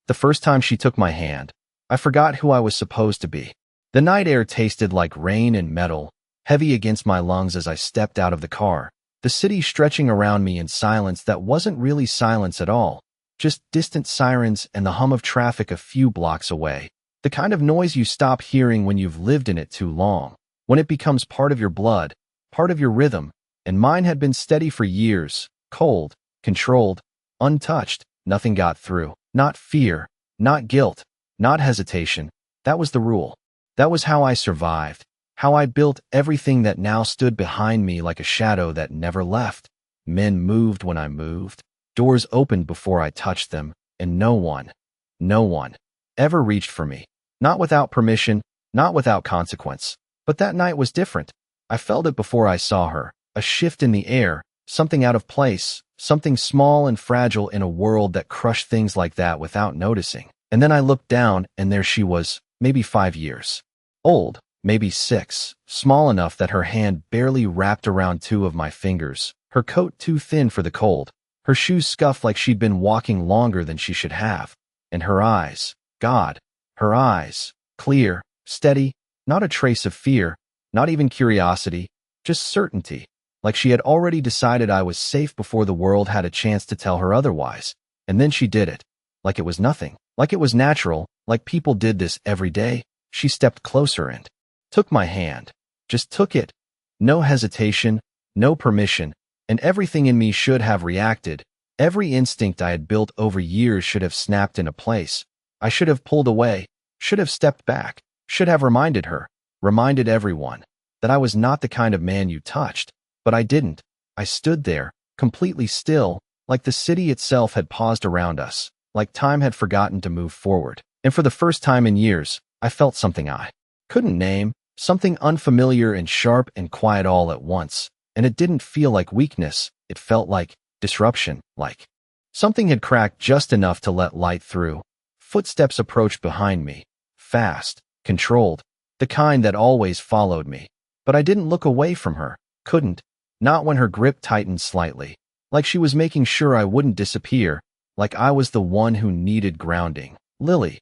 The first time she took my hand, I forgot who I was supposed to be. The night air tasted like rain and metal, heavy against my lungs as I stepped out of the car, the city stretching around me in silence that wasn't really silence at all, just distant sirens and the hum of traffic a few blocks away. The kind of noise you stop hearing when you've lived in it too long, when it becomes part of your blood, part of your rhythm, and mine had been steady for years, cold, controlled, untouched. Nothing got through. Not fear, not guilt, not hesitation. That was the rule. That was how I survived, how I built everything that now stood behind me like a shadow that never left. Men moved when I moved, doors opened before I touched them, and no one ever reached for me. Not without permission, not without consequence. But that night was different. I felt it before I saw her, a shift in the air, something out of place, something small and fragile in a world that crushed things like that without noticing. And then I looked down, and there she was, maybe 5 years old, maybe 6, small enough that her hand barely wrapped around 2 of my fingers, her coat too thin for the cold, her shoes scuffed like she'd been walking longer than she should have, and her eyes, God, her eyes, clear, steady, not a trace of fear, not even curiosity, just certainty, like she had already decided I was safe before the world had a chance to tell her otherwise. And then she did it, like it was nothing, like it was natural, like people did this every day. She stepped closer and took my hand, just took it, no hesitation, no permission, and everything in me should have reacted. Every instinct I had built over years should have snapped into place. I should have pulled away, should have stepped back, should have reminded her, reminded everyone, that I was not the kind of man you touched. But I didn't. I stood there, completely still, like the city itself had paused around us, like time had forgotten to move forward. And for the first time in years, I felt something I couldn't name, something unfamiliar and sharp and quiet all at once. And it didn't feel like weakness, it felt like disruption, like something had cracked just enough to let light through. Footsteps approached behind me, fast, controlled, the kind that always followed me. But I didn't look away from her, couldn't, not when her grip tightened slightly, like she was making sure I wouldn't disappear, like I was the one who needed grounding. Lily.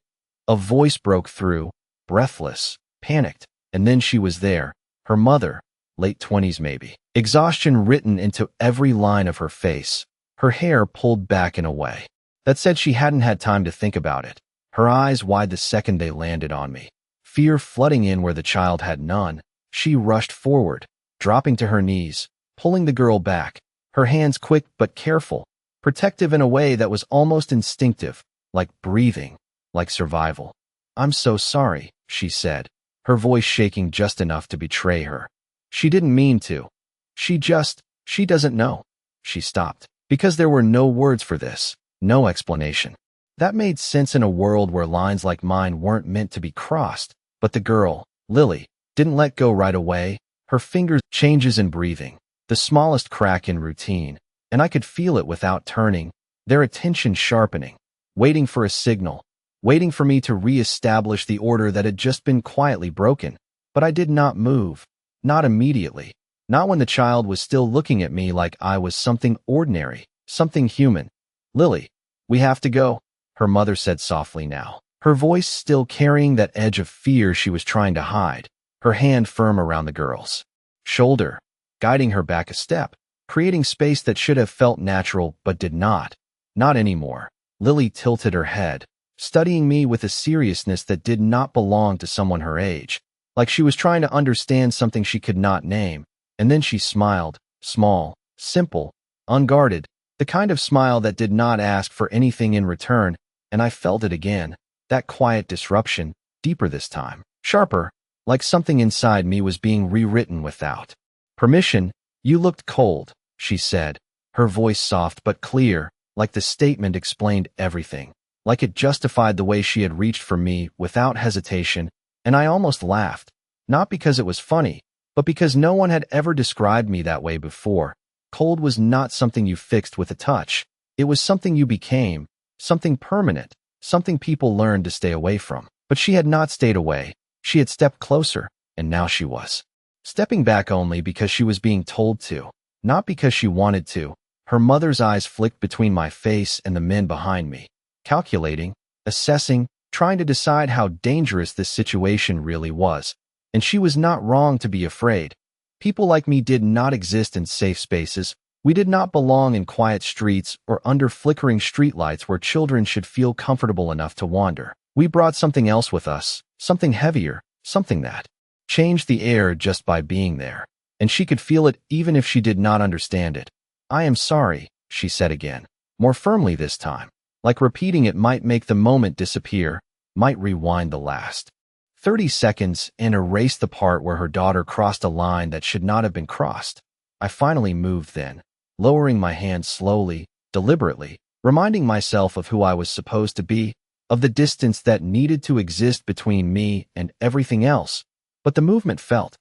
A voice broke through, breathless, panicked, and then she was there, her mother, late 20s maybe. Exhaustion written into every line of her face, her hair pulled back in a way that said she hadn't had time to think about it, her eyes wide the second they landed on me. Fear flooding in where the child had none, she rushed forward, dropping to her knees, pulling the girl back, her hands quick but careful, protective in a way that was almost instinctive, like breathing, like survival. "I'm so sorry," she said, her voice shaking just enough to betray her. She didn't mean to. She doesn't know. She stopped, because there were no words for this, no explanation. That made sense in a world where lines like mine weren't meant to be crossed, but the girl, Lily, didn't let go right away, her fingers changes in breathing, the smallest crack in routine, and I could feel it without turning, their attention sharpening, waiting for a signal, waiting for me to re-establish the order that had just been quietly broken. But I did not move, not immediately, not when the child was still looking at me like I was something ordinary, something human. "Lily, we have to go," her mother said softly now, her voice still carrying that edge of fear she was trying to hide, her hand firm around the girl's shoulder, guiding her back a step, creating space that should have felt natural but did not. Not anymore. Lily tilted her head, studying me with a seriousness that did not belong to someone her age, like she was trying to understand something she could not name. And then she smiled, small, simple, unguarded, the kind of smile that did not ask for anything in return, and I felt it again, that quiet disruption, deeper this time, sharper, like something inside me was being rewritten without permission. "You looked cold," she said, her voice soft but clear, like the statement explained everything, like it justified the way she had reached for me without hesitation, and I almost laughed, not because it was funny, but because no one had ever described me that way before. Cold was not something you fixed with a touch. It was something you became, something permanent, something people learned to stay away from. But she had not stayed away. She had stepped closer, and now she was stepping back only because she was being told to, not because she wanted to. Her mother's eyes flicked between my face and the men behind me, calculating, assessing, trying to decide how dangerous this situation really was. And she was not wrong to be afraid. People like me did not exist in safe spaces. We did not belong in quiet streets or under flickering streetlights where children should feel comfortable enough to wander. We brought something else with us, something heavier, something that changed the air just by being there. And she could feel it even if she did not understand it. "I am sorry," she said again, more firmly this time, like repeating it might make the moment disappear, might rewind the last 30 seconds and erase the part where her daughter crossed a line that should not have been crossed. I finally moved then, lowering my hand slowly, deliberately, reminding myself of who I was supposed to be, of the distance that needed to exist between me and everything else. But the movement felt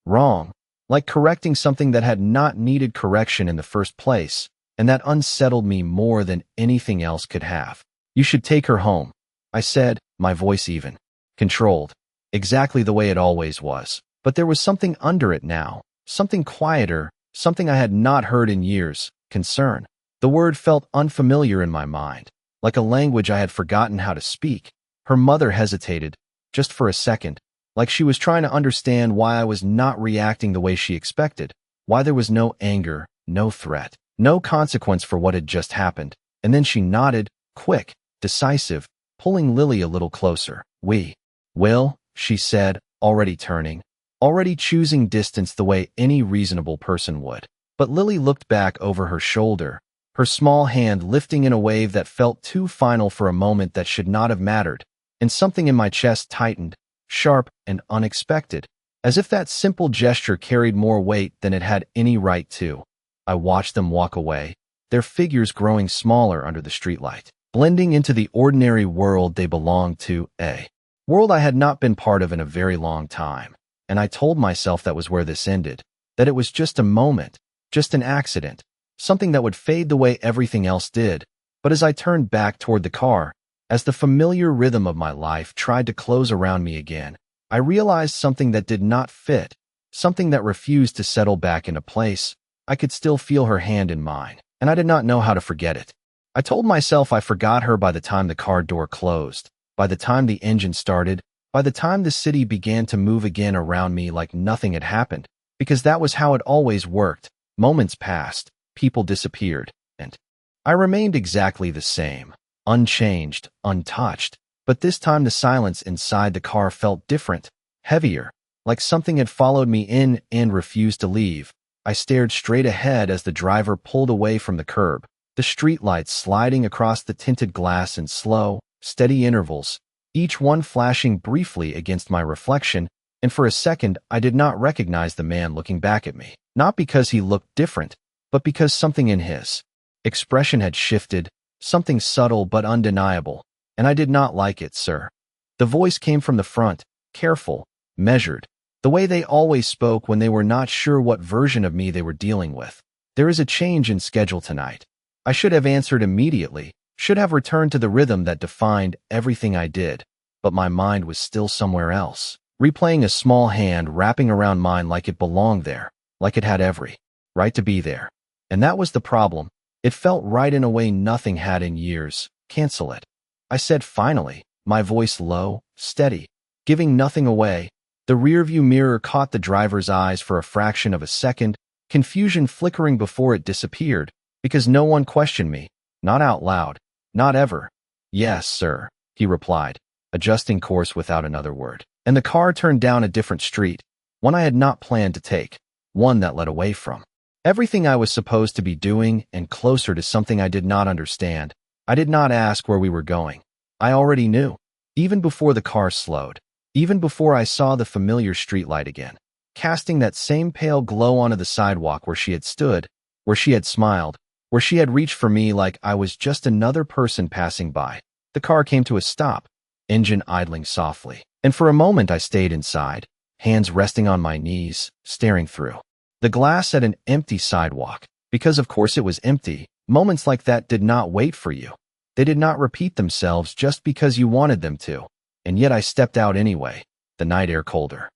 wrong, like correcting something that had not needed correction in the first place, and that unsettled me more than anything else could have. "You should take her home," I said, my voice even, controlled, exactly the way it always was. But there was something under it now, something quieter, something I had not heard in years, concern. The word felt unfamiliar in my mind, like a language I had forgotten how to speak. Her mother hesitated, just for a second, like she was trying to understand why I was not reacting the way she expected, why there was no anger, no threat, no consequence for what had just happened. And then she nodded, quick, decisive, pulling Lily a little closer. "We will," she said, already turning, already choosing distance the way any reasonable person would. But Lily looked back over her shoulder, her small hand lifting in a wave that felt too final for a moment that should not have mattered, and something in my chest tightened, sharp and unexpected, as if that simple gesture carried more weight than it had any right to. I watched them walk away, their figures growing smaller under the streetlight, blending into the ordinary world they belonged to, a world I had not been part of in a very long time. And I told myself that was where this ended, that it was just a moment, just an accident, something that would fade the way everything else did. But as I turned back toward the car, as the familiar rhythm of my life tried to close around me again, I realized something that did not fit, something that refused to settle back into place. I could still feel her hand in mine, and I did not know how to forget it. I told myself I forgot her by the time the car door closed, by the time the engine started, by the time the city began to move again around me like nothing had happened, because that was how it always worked. Moments passed, people disappeared, and I remained exactly the same, unchanged, untouched. But this time the silence inside the car felt different, heavier, like something had followed me in and refused to leave. I stared straight ahead as the driver pulled away from the curb, the streetlights sliding across the tinted glass in slow, steady intervals, each one flashing briefly against my reflection, and for a second I did not recognize the man looking back at me, not because he looked different, but because something in his expression had shifted, something subtle but undeniable, and I did not like it, sir. The voice came from the front, careful, measured, the way they always spoke when they were not sure what version of me they were dealing with. "There is a change in schedule tonight." I should have answered immediately, should have returned to the rhythm that defined everything I did, but my mind was still somewhere else, replaying a small hand wrapping around mine like it belonged there, like it had every right to be there. And that was the problem. It felt right in a way nothing had in years. "Cancel it," I said finally, my voice low, steady, giving nothing away. The rearview mirror caught the driver's eyes for a fraction of a second, confusion flickering before it disappeared, because no one questioned me, not out loud, not ever. "Yes, sir," he replied, adjusting course without another word. And the car turned down a different street, one I had not planned to take, one that led away from everything I was supposed to be doing and closer to something I did not understand. I did not ask where we were going. I already knew, even before the car slowed, even before I saw the familiar streetlight again, casting that same pale glow onto the sidewalk where she had stood, where she had smiled, where she had reached for me like I was just another person passing by. The car came to a stop, engine idling softly, and for a moment I stayed inside, hands resting on my knees, staring through the glass at an empty sidewalk, because of course it was empty. Moments like that did not wait for you. They did not repeat themselves just because you wanted them to. And yet I stepped out anyway, the night air colder,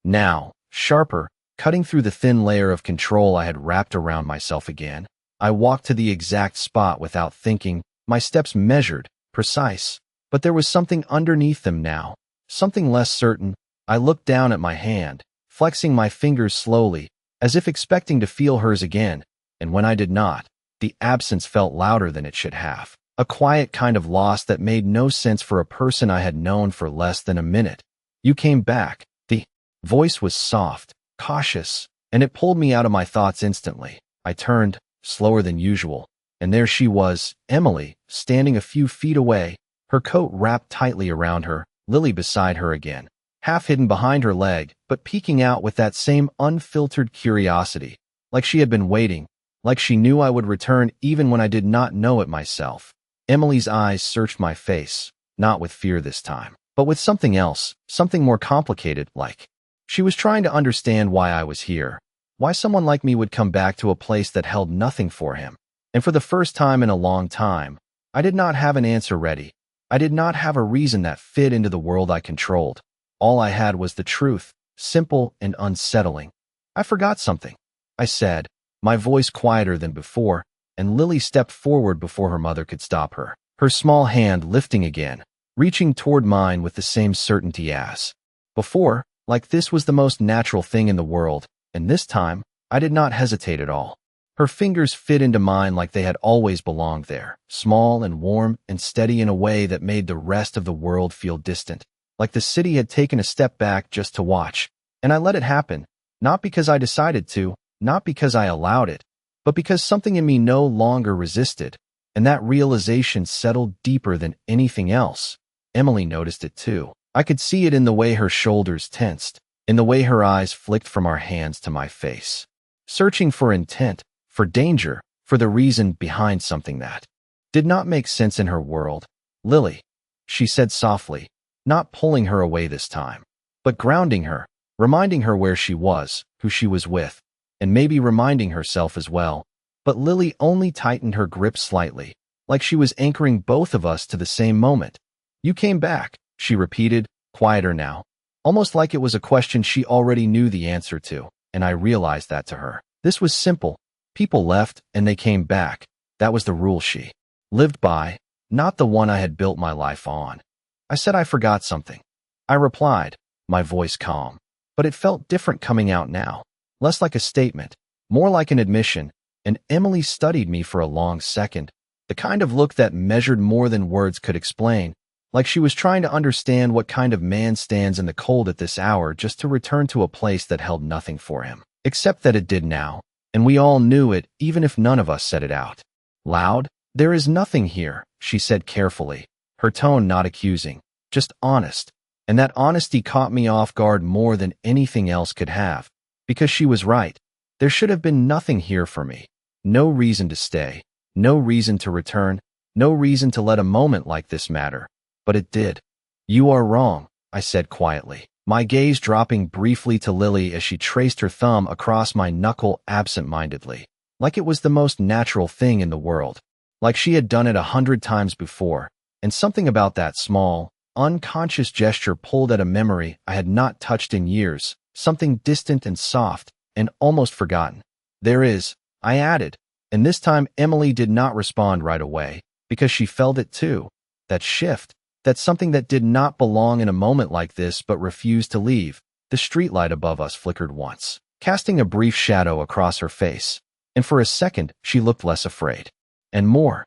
now sharper, cutting through the thin layer of control I had wrapped around myself again. I walked to the exact spot without thinking, my steps measured, precise. But there was something underneath them now, something less certain. I looked down at my hand, flexing my fingers slowly, as if expecting to feel hers again, and when I did not, the absence felt louder than it should have. A quiet kind of loss that made no sense for a person I had known for less than a minute. You came back. The voice was soft, cautious, and it pulled me out of my thoughts instantly. I turned, slower than usual, and there she was, Emily, standing a few feet away, her coat wrapped tightly around her, Lily beside her again, half hidden behind her leg, but peeking out with that same unfiltered curiosity, like she had been waiting, like she knew I would return even when I did not know it myself. Emily's eyes searched my face, not with fear this time, but with something else, something more complicated, like she was trying to understand why I was here, why someone like me would come back to a place that held nothing for him. And for the first time in a long time, I did not have an answer ready. I did not have a reason that fit into the world I controlled. All I had was the truth, simple and unsettling. I forgot something, I said, my voice quieter than before, and Lily stepped forward before her mother could stop her, her small hand lifting again, reaching toward mine with the same certainty as before, like this was the most natural thing in the world, and this time, I did not hesitate at all. Her fingers fit into mine like they had always belonged there, small and warm and steady in a way that made the rest of the world feel distant, like the city had taken a step back just to watch, and I let it happen, not because I decided to, not because I allowed it, but because something in me no longer resisted, and that realization settled deeper than anything else. Emily noticed it too. I could see it in the way her shoulders tensed, in the way her eyes flicked from our hands to my face, searching for intent, for danger, for the reason behind something that did not make sense in her world. Lily, she said softly, not pulling her away this time, but grounding her, reminding her where she was, who she was with, and maybe reminding herself as well. But Lily only tightened her grip slightly, like she was anchoring both of us to the same moment. You came back, she repeated, quieter now, almost like it was a question she already knew the answer to, and I realized that to her. This was simple. People left, and they came back. That was the rule she lived by, not the one I had built my life on. I said I forgot something. I replied, my voice calm, but it felt different coming out now, less like a statement, more like an admission, and Emily studied me for a long second, the kind of look that measured more than words could explain, like she was trying to understand what kind of man stands in the cold at this hour just to return to a place that held nothing for him, except that it did now, and we all knew it even if none of us said it out loud. There is nothing here, she said carefully, her tone not accusing, just honest, and that honesty caught me off guard more than anything else could have, because she was right. There should have been nothing here for me, no reason to stay, no reason to return, no reason to let a moment like this matter, but it did. You are wrong, I said quietly, my gaze dropping briefly to Lily as she traced her thumb across my knuckle absent-mindedly, like it was the most natural thing in the world, like she had done it 100 times before, and something about that small, unconscious gesture pulled at a memory I had not touched in years, something distant and soft, and almost forgotten. There is, I added, and this time Emily did not respond right away, because she felt it too, that shift, that something that did not belong in a moment like this but refused to leave. The streetlight above us flickered once, casting a brief shadow across her face, and for a second she looked less afraid, and more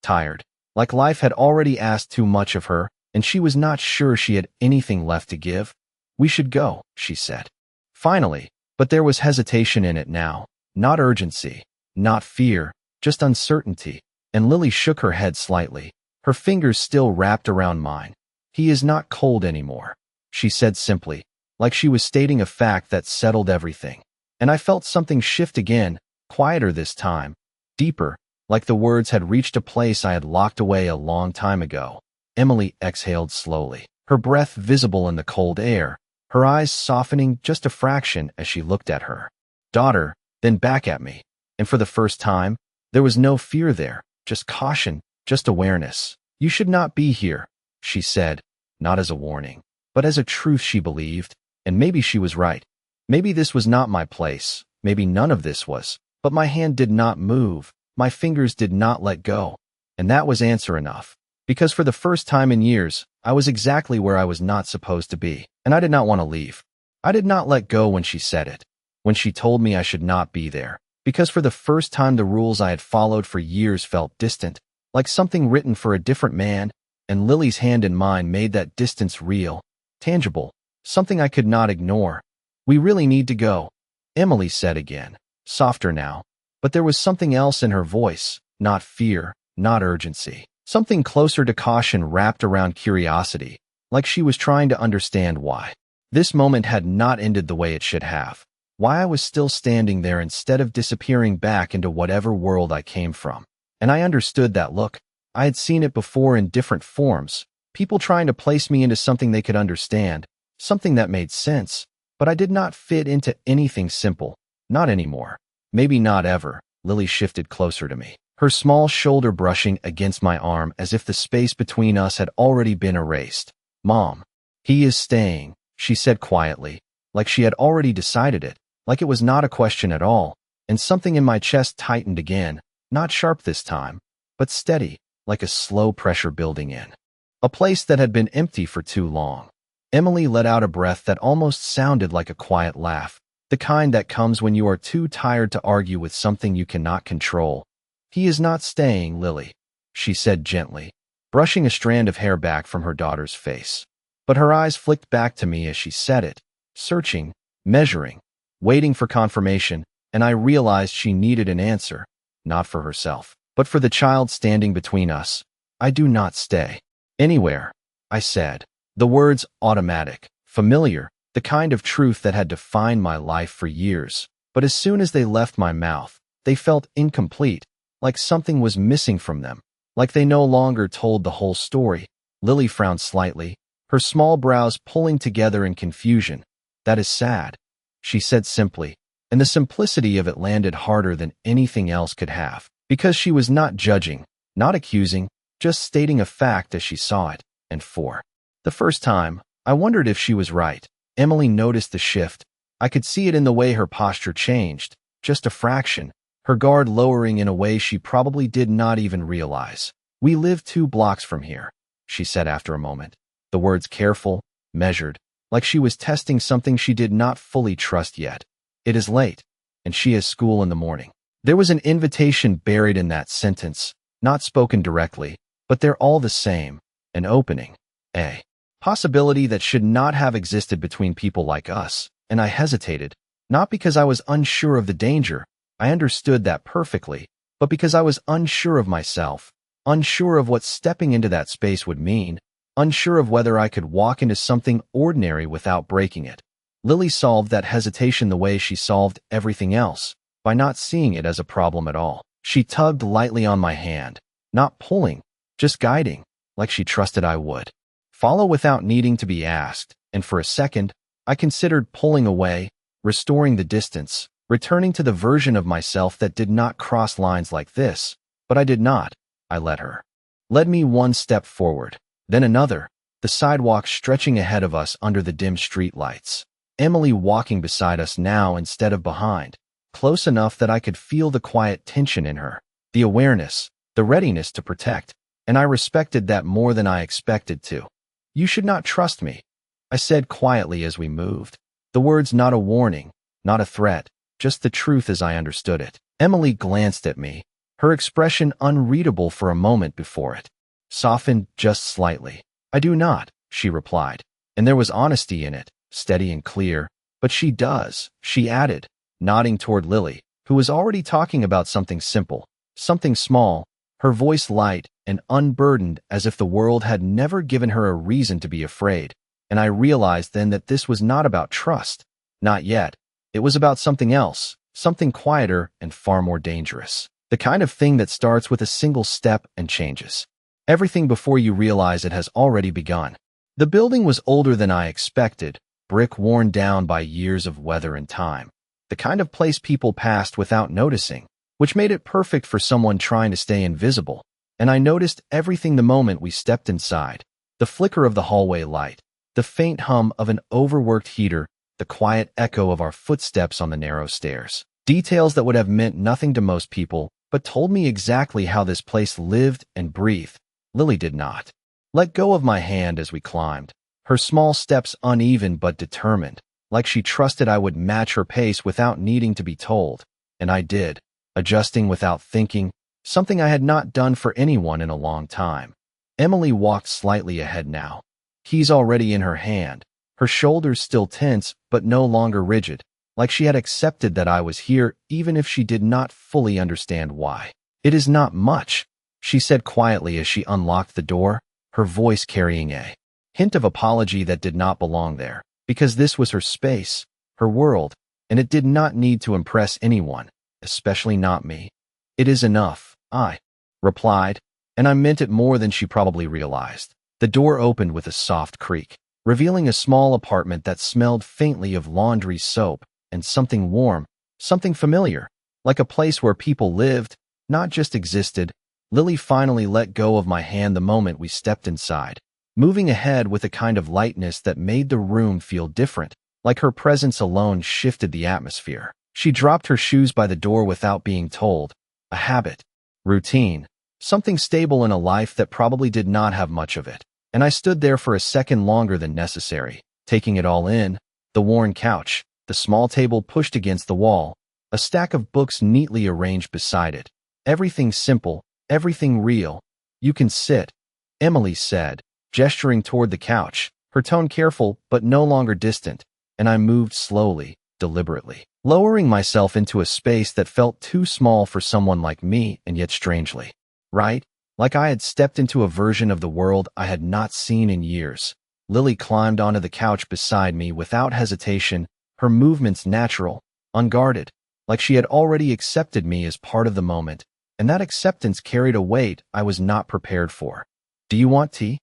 tired, like life had already asked too much of her, and she was not sure she had anything left to give. We should go, she said. Finally, but there was hesitation in it now, not urgency, not fear, just uncertainty, and Lily shook her head slightly, her fingers still wrapped around mine. He is not cold anymore, she said simply, like she was stating a fact that settled everything. And I felt something shift again, quieter this time, deeper, like the words had reached a place I had locked away a long time ago. Emily exhaled slowly, her breath visible in the cold air, her eyes softening just a fraction as she looked at her daughter, then back at me. And for the first time, there was no fear there, just caution, just awareness. You should not be here, she said, not as a warning, but as a truth she believed, and maybe she was right. Maybe this was not my place, maybe none of this was, but my hand did not move, my fingers did not let go, and that was answer enough. Because for the first time in years, I was exactly where I was not supposed to be, and I did not want to leave. I did not let go when she said it, when she told me I should not be there, because for the first time the rules I had followed for years felt distant, like something written for a different man, and Lily's hand in mine made that distance real, tangible, something I could not ignore. "We really need to go," Emily said again, softer now, but there was something else in her voice, not fear, not urgency, something closer to caution wrapped around curiosity, like she was trying to understand why this moment had not ended the way it should have, why I was still standing there instead of disappearing back into whatever world I came from. And I understood that look. I had seen it before in different forms, people trying to place me into something they could understand, something that made sense, but I did not fit into anything simple, not anymore. Maybe not ever. Lily shifted closer to me, her small shoulder brushing against my arm as if the space between us had already been erased. "Mom, he is staying," she said quietly, like she had already decided it, like it was not a question at all, and something in my chest tightened again, not sharp this time, but steady, like a slow pressure building in a place that had been empty for too long. Emily let out a breath that almost sounded like a quiet laugh, the kind that comes when you are too tired to argue with something you cannot control. "He is not staying, Lily," she said gently, brushing a strand of hair back from her daughter's face. But her eyes flicked back to me as she said it, searching, measuring, waiting for confirmation, and I realized she needed an answer, not for herself, but for the child standing between us. "I do not stay anywhere," I said. The words automatic, familiar, the kind of truth that had defined my life for years. But as soon as they left my mouth, they felt incomplete, like something was missing from them, like they no longer told the whole story. Lily frowned slightly, her small brows pulling together in confusion. "That is sad," she said simply, and the simplicity of it landed harder than anything else could have, because she was not judging, not accusing, just stating a fact as she saw it. And for the first time, I wondered if she was right. Emily noticed the shift. I could see it in the way her posture changed, just a fraction, her guard lowering in a way she probably did not even realize. "We live 2 blocks from here," she said after a moment, the words careful, measured, like she was testing something she did not fully trust yet. "It is late, and she has school in the morning." There was an invitation buried in that sentence, not spoken directly, but they're all the same, an opening, a possibility that should not have existed between people like us, and I hesitated, not because I was unsure of the danger, I understood that perfectly, but because I was unsure of myself, unsure of what stepping into that space would mean, unsure of whether I could walk into something ordinary without breaking it. Lily solved that hesitation the way she solved everything else, by not seeing it as a problem at all. She tugged lightly on my hand, not pulling, just guiding, like she trusted I would follow without needing to be asked, and for a second, I considered pulling away, restoring the distance, returning to the version of myself that did not cross lines like this, but I did not. I let her. Led me one step forward, then another, the sidewalk stretching ahead of us under the dim street lights. Emily walking beside us now instead of behind, close enough that I could feel the quiet tension in her, the awareness, the readiness to protect, and I respected that more than I expected to. "You should not trust me," I said quietly as we moved. The words not a warning, not a threat, just the truth as I understood it. Emily glanced at me, her expression unreadable for a moment before it softened just slightly. "I do not," she replied, and there was honesty in it, steady and clear. "But she does," she added, nodding toward Lily, who was already talking about something simple, something small, her voice light and unburdened as if the world had never given her a reason to be afraid. And I realized then that this was not about trust. Not yet. It was about something else, something quieter and far more dangerous. The kind of thing that starts with a single step and changes everything before you realize it has already begun. The building was older than I expected, brick worn down by years of weather and time. The kind of place people passed without noticing, which made it perfect for someone trying to stay invisible. And I noticed everything the moment we stepped inside. The flicker of the hallway light, the faint hum of an overworked heater, the quiet echo of our footsteps on the narrow stairs. Details that would have meant nothing to most people, but told me exactly how this place lived and breathed. Lily did not. Let go of my hand as we climbed, her small steps uneven but determined, like she trusted I would match her pace without needing to be told. And I did, adjusting without thinking, something I had not done for anyone in a long time. Emily walked slightly ahead now, keys already in her hand, her shoulders still tense but no longer rigid, like she had accepted that I was here even if she did not fully understand why. "It is not much," she said quietly as she unlocked the door, her voice carrying a hint of apology that did not belong there, because this was her space, her world, and it did not need to impress anyone, especially not me. "It is enough," I replied, and I meant it more than she probably realized. The door opened with a soft creak, revealing a small apartment that smelled faintly of laundry soap and something warm, something familiar, like a place where people lived, not just existed. Lily finally let go of my hand the moment we stepped inside, moving ahead with a kind of lightness that made the room feel different, like her presence alone shifted the atmosphere. She dropped her shoes by the door without being told, a habit, routine, something stable in a life that probably did not have much of it. And I stood there for a second longer than necessary, taking it all in, the worn couch, the small table pushed against the wall, a stack of books neatly arranged beside it. Everything simple, everything real. "You can sit," Emily said, gesturing toward the couch, her tone careful but no longer distant, and I moved slowly, deliberately, lowering myself into a space that felt too small for someone like me and yet strangely right, like I had stepped into a version of the world I had not seen in years. Lily climbed onto the couch beside me without hesitation, her movements natural, unguarded, like she had already accepted me as part of the moment, and that acceptance carried a weight I was not prepared for. "Do you want tea?"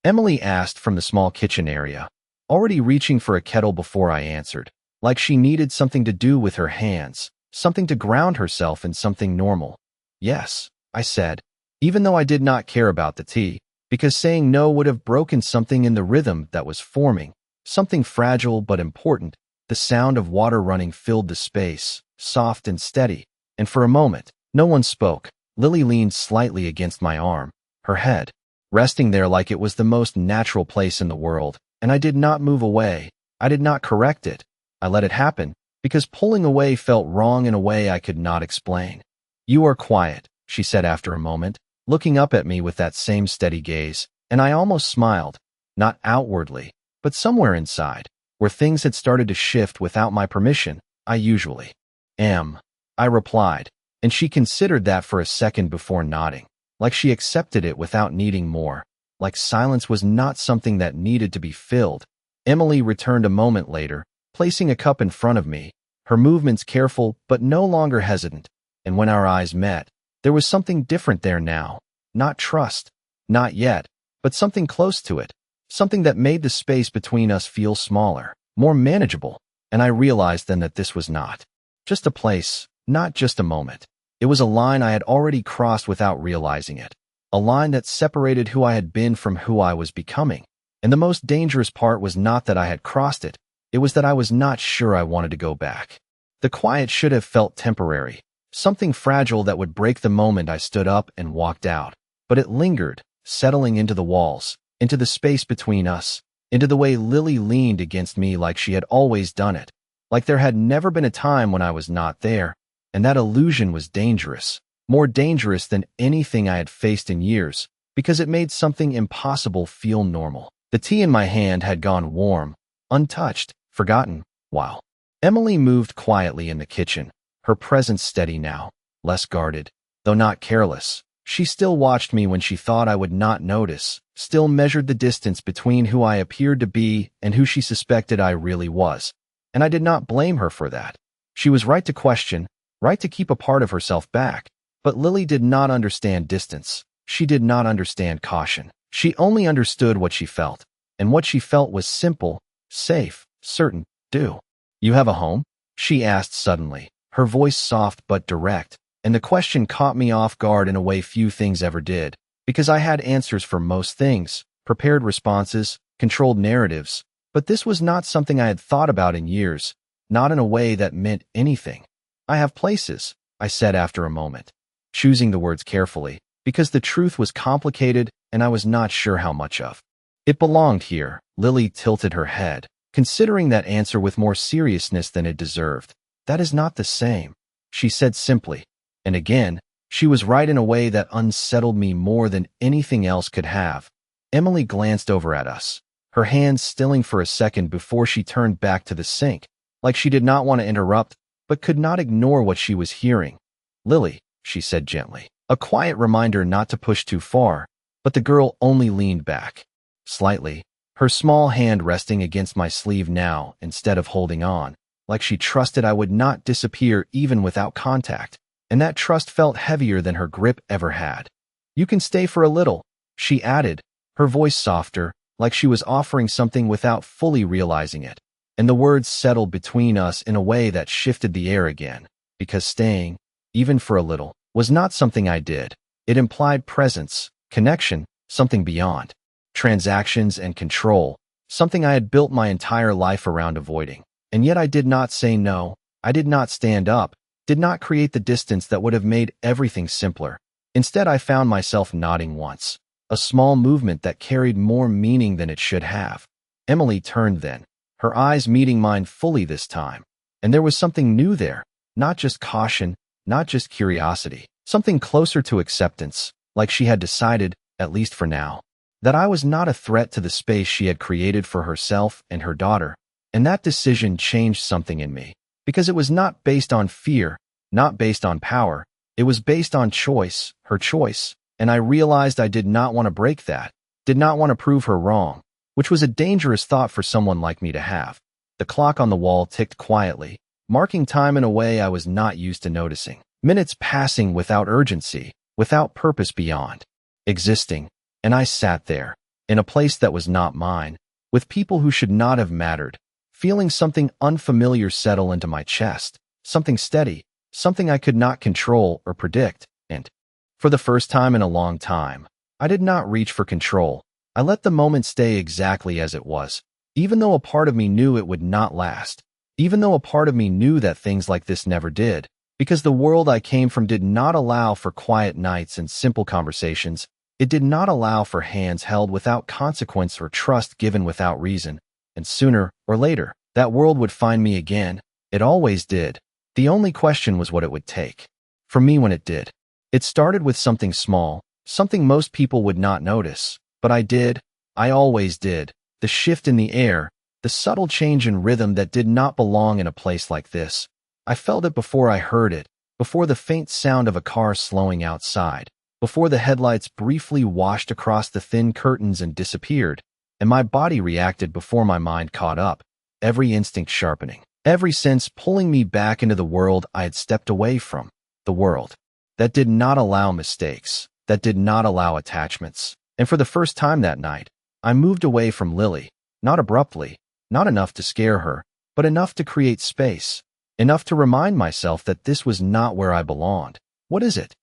Emily asked from the small kitchen area, already reaching for a kettle before I answered, like she needed something to do with her hands, something to ground herself in something normal. "Yes," I said, even though I did not care about the tea, because saying no would have broken something in the rhythm that was forming, something fragile but important. The sound of water running filled the space, soft and steady, and for a moment, no one spoke. Lily leaned slightly against my arm, her head resting there like it was the most natural place in the world, and I did not move away. I did not correct it. I let it happen, because pulling away felt wrong in a way I could not explain. "You are quiet," she said after a moment, looking up at me with that same steady gaze, and I almost smiled, not outwardly, but somewhere inside, where things had started to shift without my permission. "I usually am," I replied, and she considered that for a second before nodding, like she accepted it without needing more, like silence was not something that needed to be filled. Emily returned a moment later, placing a cup in front of me, her movements careful but no longer hesitant, and when our eyes met, there was something different there now. Not trust, not yet, but something close to it, something that made the space between us feel smaller, more manageable, and I realized then that this was not just a place, not just a moment. It was a line I had already crossed without realizing it, a line that separated who I had been from who I was becoming. And the most dangerous part was not that I had crossed it, it was that I was not sure I wanted to go back. The quiet should have felt temporary, something fragile that would break the moment I stood up and walked out, but it lingered, settling into the walls, into the space between us, into the way Lily leaned against me like she had always done it, like there had never been a time when I was not there, and that illusion was dangerous, more dangerous than anything I had faced in years, because it made something impossible feel normal. The tea in my hand had gone warm, untouched, forgotten, while Emily moved quietly in the kitchen, her presence steady now, less guarded, though not careless. She still watched me when she thought I would not notice, still measured the distance between who I appeared to be and who she suspected I really was. And I did not blame her for that. She was right to question, right to keep a part of herself back. But Lily did not understand distance. She did not understand caution. She only understood what she felt. And what she felt was simple, safe, certain. "Do you have a home?" she asked suddenly, her voice soft but direct. And the question caught me off guard in a way few things ever did, because I had answers for most things, prepared responses, controlled narratives, but this was not something I had thought about in years, not in a way that meant anything. "I have places," I said after a moment, choosing the words carefully, because the truth was complicated and I was not sure how much of it belonged here. Lily tilted her head, considering that answer with more seriousness than it deserved. That is not the same, she said simply. And again, she was right in a way that unsettled me more than anything else could have. Emily glanced over at us, her hands stilling for a second before she turned back to the sink, like she did not want to interrupt, but could not ignore what she was hearing. Lily, she said gently, a quiet reminder not to push too far, but the girl only leaned back slightly, her small hand resting against my sleeve now instead of holding on, like she trusted I would not disappear even without contact, and that trust felt heavier than her grip ever had. You can stay for a little, she added, her voice softer, like she was offering something without fully realizing it, and the words settled between us in a way that shifted the air again, because staying, even for a little, was not something I did. It implied presence, connection, something beyond transactions and control, something I had built my entire life around avoiding. And yet I did not say no, I did not stand up, did not create the distance that would have made everything simpler. Instead, I found myself nodding once, a small movement that carried more meaning than it should have. Emily turned then, her eyes meeting mine fully this time. And there was something new there, not just caution, not just curiosity, something closer to acceptance, like she had decided, at least for now, that I was not a threat to the space she had created for herself and her daughter. And that decision changed something in me, because it was not based on fear, not based on power. It was based on choice, her choice, and I realized I did not want to break that, did not want to prove her wrong, which was a dangerous thought for someone like me to have. The clock on the wall ticked quietly, marking time in a way I was not used to noticing. Minutes passing without urgency, without purpose beyond existing, and I sat there, in a place that was not mine, with people who should not have mattered, feeling something unfamiliar settle into my chest, something steady, something I could not control or predict, and for the first time in a long time, I did not reach for control. I let the moment stay exactly as it was, even though a part of me knew it would not last, even though a part of me knew that things like this never did, because the world I came from did not allow for quiet nights and simple conversations. It did not allow for hands held without consequence or trust given without reason, and sooner or later, that world would find me again. It always did. The only question was what it would take. For me when it did. It started with something small, something most people would not notice, but I did. I always did. The shift in the air, the subtle change in rhythm that did not belong in a place like this. I felt it before I heard it, before the faint sound of a car slowing outside, before the headlights briefly washed across the thin curtains and disappeared, and my body reacted before my mind caught up, every instinct sharpening, every sense pulling me back into the world I had stepped away from, the world that did not allow mistakes, that did not allow attachments. And for the first time that night, I moved away from Lily, not abruptly, not enough to scare her, but enough to create space, enough to remind myself that this was not where I belonged. What is it?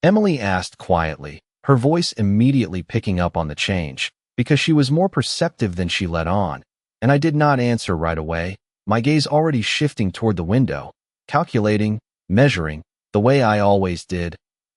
Emily asked quietly, her voice immediately picking up on the change, because she was more perceptive than she let on, and I did not answer right away, my gaze already shifting toward the window, calculating, measuring, the way I always did.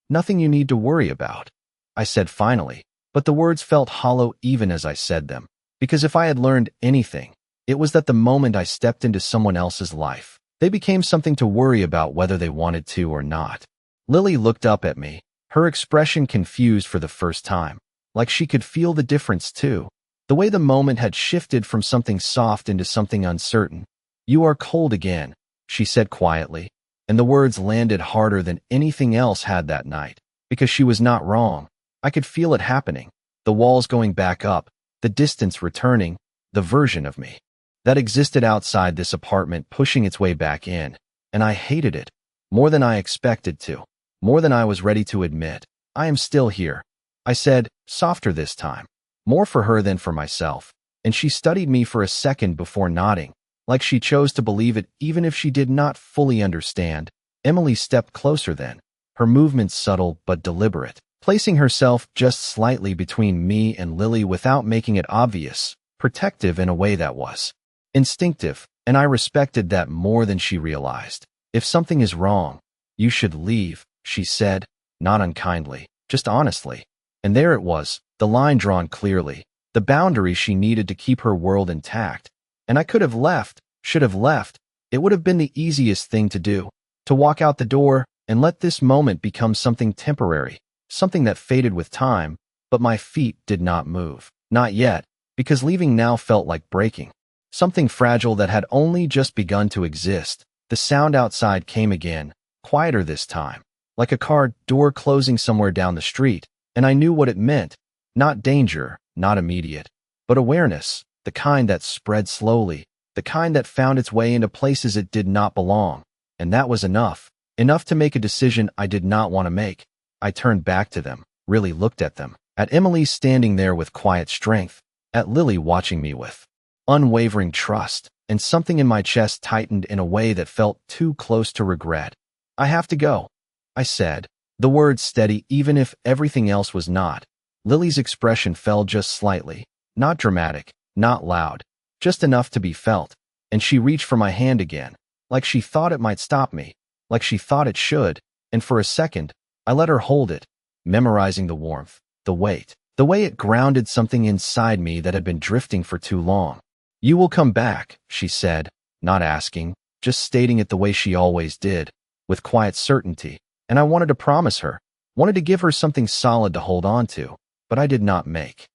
Nothing you need to worry about, I said finally, but the words felt hollow even as I said them, because if I had learned anything, it was that the moment I stepped into someone else's life, they became something to worry about whether they wanted to or not. Lily looked up at me, her expression confused for the first time, like she could feel the difference too, the way the moment had shifted from something soft into something uncertain. You are cold again, she said quietly, and the words landed harder than anything else had that night, because she was not wrong. I could feel it happening, the walls going back up, the distance returning, the version of me that existed outside this apartment pushing its way back in, and I hated it, more than I expected to. More than I was ready to admit. I am still here, I said, softer this time, more for her than for myself, and she studied me for a second before nodding, like she chose to believe it even if she did not fully understand. Emily stepped closer then, her movements subtle but deliberate, placing herself just slightly between me and Lily without making it obvious, protective in a way that was instinctive, and I respected that more than she realized. If something is wrong, you should leave, she said, not unkindly, just honestly. And there it was, the line drawn clearly, the boundary she needed to keep her world intact. And I could have left, should have left. It would have been the easiest thing to do, to walk out the door and let this moment become something temporary, something that faded with time, but my feet did not move. Not yet, because leaving now felt like breaking. Something fragile that had only just begun to exist. The sound outside came again, quieter this time, like a car door closing somewhere down the street, and I knew what it meant. Not danger, not immediate, but awareness, the kind that spread slowly, the kind that found its way into places it did not belong. And that was enough to make a decision I did not want to make. I turned back to them, really looked at them, at Emily standing there with quiet strength, at Lily watching me with unwavering trust, and something in my chest tightened in a way that felt too close to regret. I have to go, I said, the words steady even if everything else was not. Lily's expression fell just slightly, not dramatic, not loud, just enough to be felt, and she reached for my hand again, like she thought it might stop me, like she thought it should, and for a second, I let her hold it, memorizing the warmth, the weight, the way it grounded something inside me that had been drifting for too long. You will come back, she said, not asking, just stating it the way she always did, with quiet certainty, and I wanted to promise her, wanted to give her something solid to hold on to, but I did not make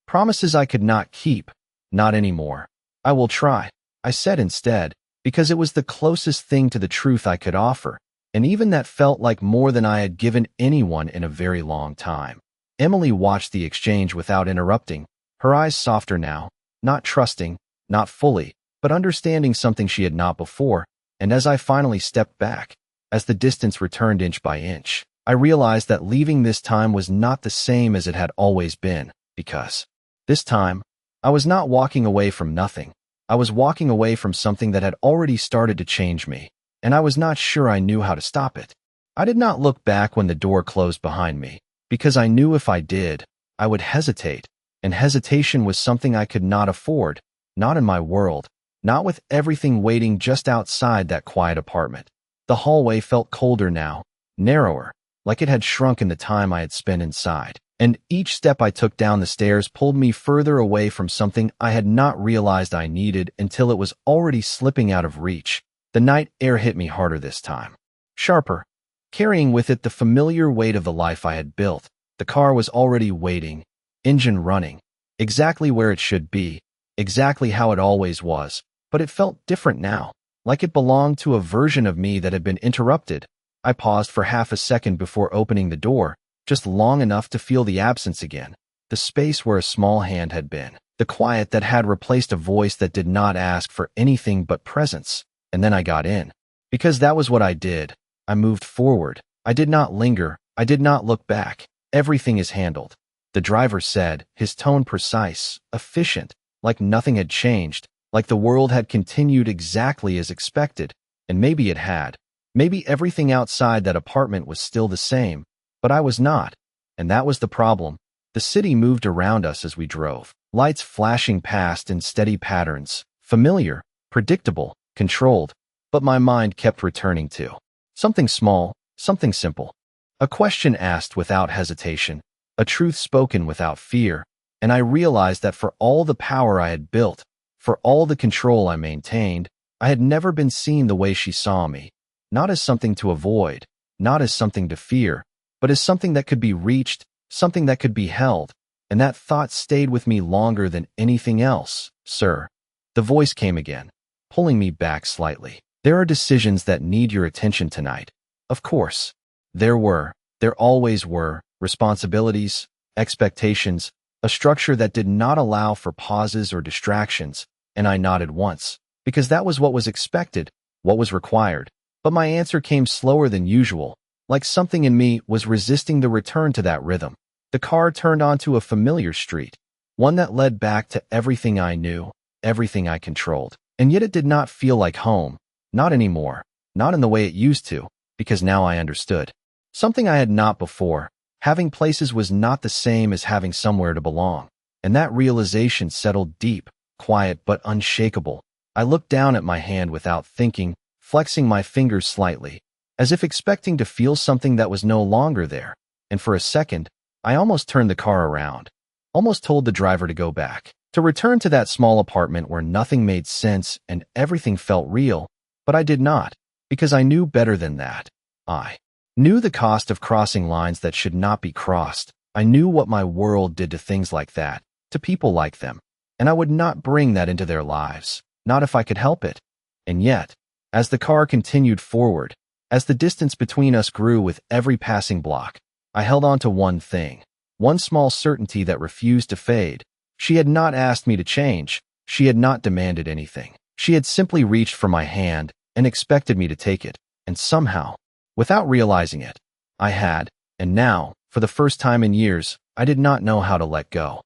promises I could not keep, not anymore. I will try, I said instead, because it was the closest thing to the truth I could offer, and even that felt like more than I had given anyone in a very long time. Emily watched the exchange without interrupting, her eyes softer now, not trusting, not fully, but understanding something she had not before, and as I finally stepped back, as the distance returned inch by inch, I realized that leaving this time was not the same as it had always been, because this time, I was not walking away from nothing. I was walking away from something that had already started to change me, and I was not sure I knew how to stop it. I did not look back when the door closed behind me, because I knew if I did, I would hesitate, and hesitation was something I could not afford, not in my world, not with everything waiting just outside that quiet apartment. The hallway felt colder now, narrower, like it had shrunk in the time I had spent inside, and each step I took down the stairs pulled me further away from something I had not realized I needed until it was already slipping out of reach. The night air hit me harder this time, sharper, carrying with it the familiar weight of the life I had built. The car was already waiting, engine running, exactly where it should be, exactly how it always was, but it felt different now, like it belonged to a version of me that had been interrupted. I paused for half a second before opening the door, just long enough to feel the absence again, the space where a small hand had been, the quiet that had replaced a voice that did not ask for anything but presence. And then I got in, because that was what I did. I moved forward. I did not linger. I did not look back. Everything is handled, the driver said, his tone precise, efficient, like nothing had changed, like the world had continued exactly as expected. And maybe it had. Maybe everything outside that apartment was still the same, but I was not. And that was the problem. The city moved around us as we drove, lights flashing past in steady patterns, familiar, predictable, controlled, but my mind kept returning to something small, something simple. A question asked without hesitation, a truth spoken without fear, and I realized that for all the power I had built, for all the control I maintained, I had never been seen the way she saw me, not as something to avoid, not as something to fear, but as something that could be reached, something that could be held, and that thought stayed with me longer than anything else. Sir, the voice came again, pulling me back slightly. There are decisions that need your attention tonight. Of course. There always were, responsibilities, expectations, a structure that did not allow for pauses or distractions, and I nodded once, because that was what was expected, what was required. But my answer came slower than usual, like something in me was resisting the return to that rhythm. The car turned onto a familiar street, one that led back to everything I knew, everything I controlled. And yet it did not feel like home, not anymore, not in the way it used to, because now I understood. Something I had not before. Having places was not the same as having somewhere to belong. And that realization settled deep, quiet but unshakable. I looked down at my hand without thinking, flexing my fingers slightly, as if expecting to feel something that was no longer there. and for a second, I almost turned the car around, almost told the driver to go back, to return to that small apartment where nothing made sense and everything felt real, but I did not, because I knew better than that. I knew the cost of crossing lines that should not be crossed. I knew what my world did to things like that, to people like them, and I would not bring that into their lives, not if I could help it. And yet, as the car continued forward, as the distance between us grew with every passing block, I held on to one thing, one small certainty that refused to fade. She had not asked me to change. She had not demanded anything. She had simply reached for my hand and expected me to take it. And somehow, without realizing it, I had, and now, for the first time in years, I did not know how to let go.